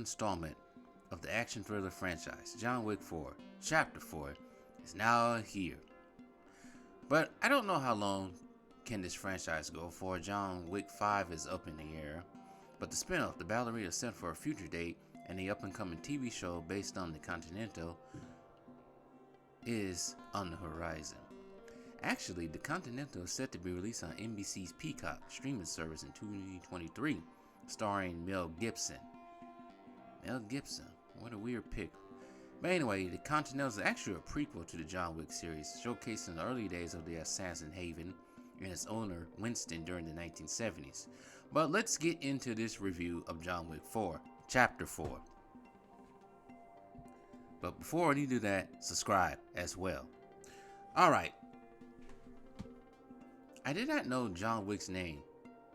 installment of the action thriller franchise, John Wick 4, Chapter 4, is now here. But I don't know how long can this franchise go for. John Wick 5 is up in the air, but the spin-off, The Ballerina, is set for a future date, and the up-and-coming TV show based on the Continental is on the horizon. Actually, the Continental is set to be released on NBC's Peacock streaming service in 2023, starring Mel Gibson. Mel Gibson, what a weird pick. But anyway, the Continental is actually a prequel to the John Wick series, showcasing the early days of the assassin Haven and its owner Winston during the 1970s. But let's get into this review of John Wick 4, Chapter 4. But before we do that, subscribe as well. Alright. I did not know John Wick's name.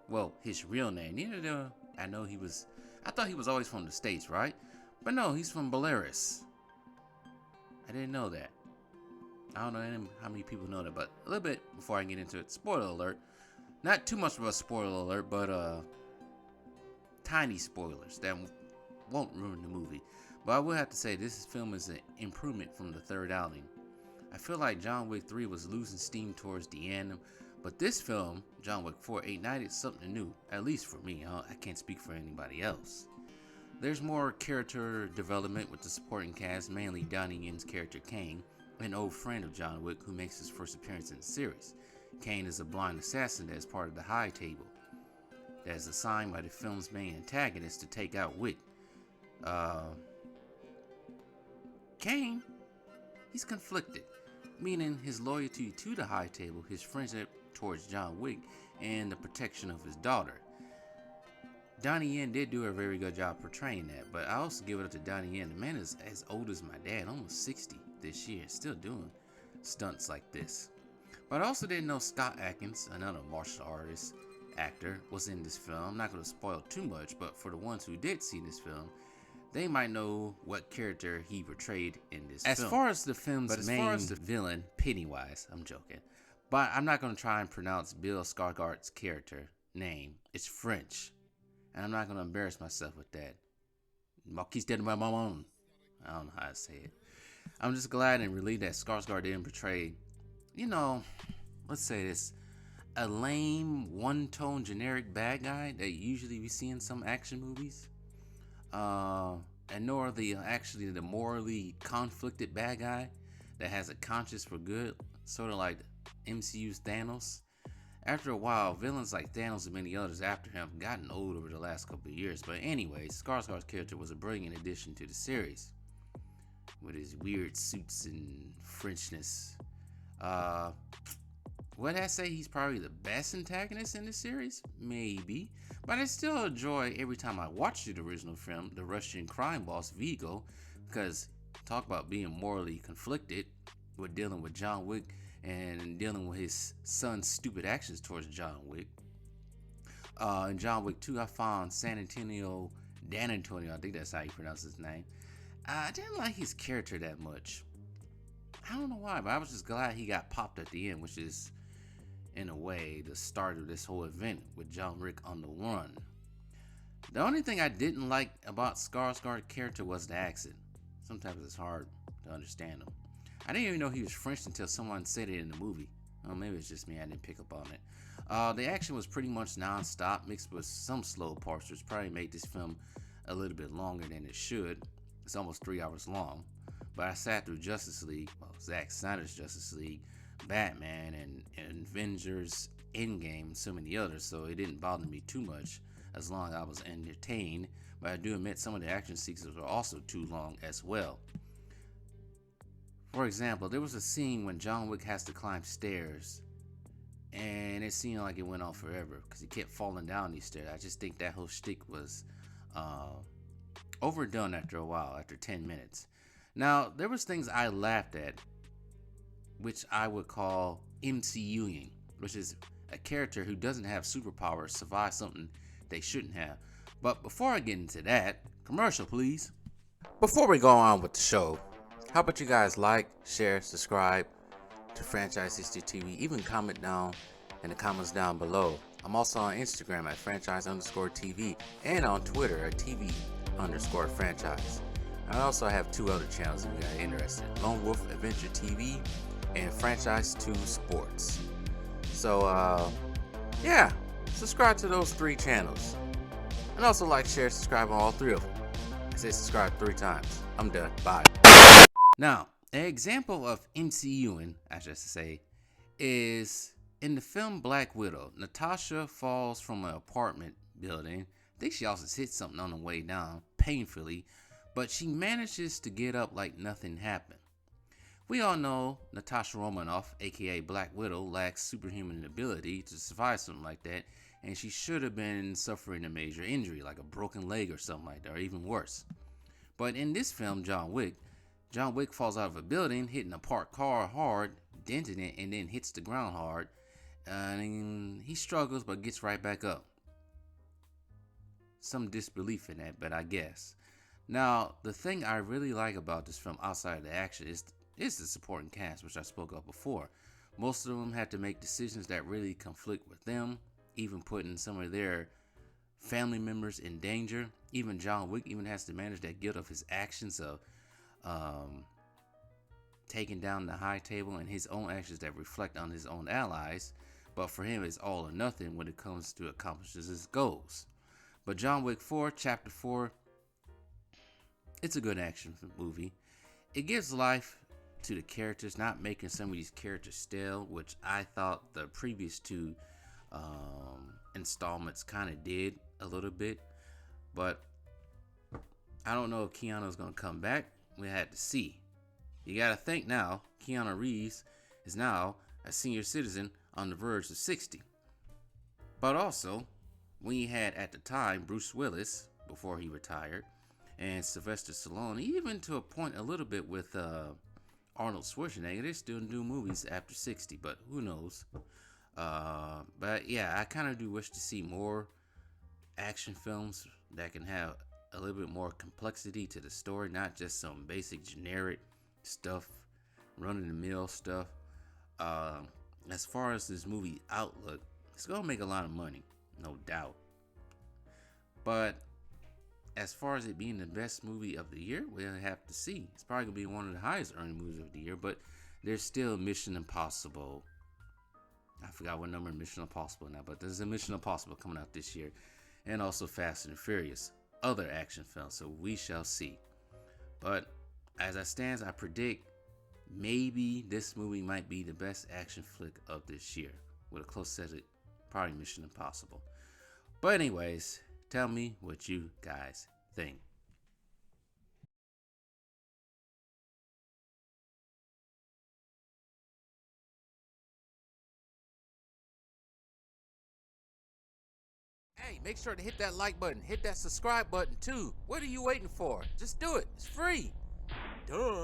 Well, his real name. Neither did I know I thought he was always from the States, right? But no, he's from Belarus. I didn't know that. I don't know how many people know that, but a little bit before I get into it. Spoiler alert. Not too much of a spoiler alert, but tiny spoilers that won't ruin the movie. But I will have to say this film is an improvement from the third outing. I feel like John Wick 3 was losing steam towards the end, but this film, John Wick 4, ignited something new, at least for me. I can't speak for anybody else. There's more character development with the supporting cast, mainly Donnie Yen's character Kane, an old friend of John Wick who makes his first appearance in the series. Kane is a blind assassin that is part of the High Table that is assigned by the film's main antagonist to take out Wick. Kane, he's conflicted, meaning his loyalty to the High Table, his friendship towards John Wick, and the protection of his daughter. Donnie Yen did do a very good job portraying that, but I also give it up to Donnie Yen. The man is as old as my dad, almost 60 this year, still doing stunts like this. But I also didn't know Scott Adkins, another martial artist actor, was in this film. I'm not going to spoil too much, but for the ones who did see this film, they might know what character he portrayed in this film. As far as the film's main villain, Pennywise, I'm joking. But I'm not going to try and pronounce Bill Skarsgård's character name. It's French. And I'm not going to embarrass myself with that. Marquis de Mamon. I don't know how to say it. I'm just glad and relieved that Skarsgård didn't portray, let's say this, a lame, one-tone, generic bad guy that usually we see in some action movies. And nor the morally conflicted bad guy that has a conscience for good, sort of like MCU's Thanos. After a while, villains like Thanos and many others after him have gotten old over the last couple of years. But anyway, Skarsgård's character was a brilliant addition to the series, with his weird suits and Frenchness. Would I say he's probably the best antagonist in the series? Maybe. But I still enjoy every time I watch the original film, the Russian crime boss Vigo, because talk about being morally conflicted with dealing with John Wick and dealing with his son's stupid actions towards John Wick. In John Wick 2, I found Dan Antonio, I think that's how you pronounce his name. I didn't like his character that much. I don't know why, but I was just glad he got popped at the end, which is, in a way, the start of this whole event with John Wick on the run. The only thing I didn't like about Skarsgård's character was the accent. Sometimes it's hard to understand him. I didn't even know he was French until someone said it in the movie. Well, maybe it's just me, I didn't pick up on it. The action was pretty much non-stop, mixed with some slow parts, which probably made this film a little bit longer than it should. It's almost 3 hours long. But I sat through Justice League, Zack Snyder's Justice League, Batman, and Avengers Endgame, and so many others, so it didn't bother me too much as long as I was entertained. But I do admit some of the action sequences were also too long as well. For example, there was a scene when John Wick has to climb stairs, and it seemed like it went on forever because he kept falling down these stairs. I just think that whole shtick was overdone after a while, after 10 minutes. Now, there was things I laughed at, which I would call MCUing, which is a character who doesn't have superpowers survive something they shouldn't have. But before I get into that, commercial please. Before we go on with the show, how about you guys like, share, subscribe to Franchise History TV, even comment down in the comments down below. I'm also on Instagram at franchise_TV and on Twitter at TV underscore franchise. I also have two other channels if you guys are interested: Lone Wolf Adventure TV and Franchise 2 Sports. So, yeah, subscribe to those three channels. And also like, share, subscribe on all three of them. I say subscribe 3 times. I'm done. Bye. Now, an example of MCUing, I should say, is in the film Black Widow. Natasha falls from an apartment building. I think she also hit something on the way down, painfully, but she manages to get up like nothing happened. We all know Natasha Romanoff, aka Black Widow, lacks superhuman ability to survive something like that, and she should have been suffering a major injury, like a broken leg or something like that, or even worse. But in this film, John Wick falls out of a building, hitting a parked car hard, denting it, and then hits the ground hard. And he struggles but gets right back up. Some disbelief in that, but I guess. Now, the thing I really like about this film outside of the action is the supporting cast, which I spoke of before. Most of them had to make decisions that really conflict with them, even putting some of their family members in danger. Even John Wick even has to manage that guilt of his actions of taking down the high table and his own actions that reflect on his own allies. But for him, it's all or nothing when it comes to accomplishing his goals. But John Wick 4, Chapter 4, it's a good action movie. It gives life to the characters, not making some of these characters stale, which I thought the previous two installments kind of did a little bit. But I don't know if Keanu's going to come back. We had to see. You got to think now, Keanu Reeves is now a senior citizen on the verge of 60. But also, we had at the time Bruce Willis, before he retired, and Sylvester Stallone, even to a point a little bit with Arnold Schwarzenegger. They still do movies after 60, but who knows. But yeah, I kind of do wish to see more action films that can have a little bit more complexity to the story, not just some basic generic stuff, run-of-the-mill stuff. As far as this movie outlook, it's gonna make a lot of money, no doubt. But as far as it being the best movie of the year, we'll have to see. It's probably gonna be one of the highest earning movies of the year, but there's still Mission Impossible. I forgot what number Mission Impossible now, but there's a Mission Impossible coming out this year, and also Fast and Furious, other action films. So we shall see. But as I stands, I predict maybe this movie might be the best action flick of this year, with a close second, probably Mission Impossible. But anyways, tell me what you guys think. Hey, make sure to hit that like button, hit that subscribe button too. What are you waiting for? Just do it. It's free. Duh.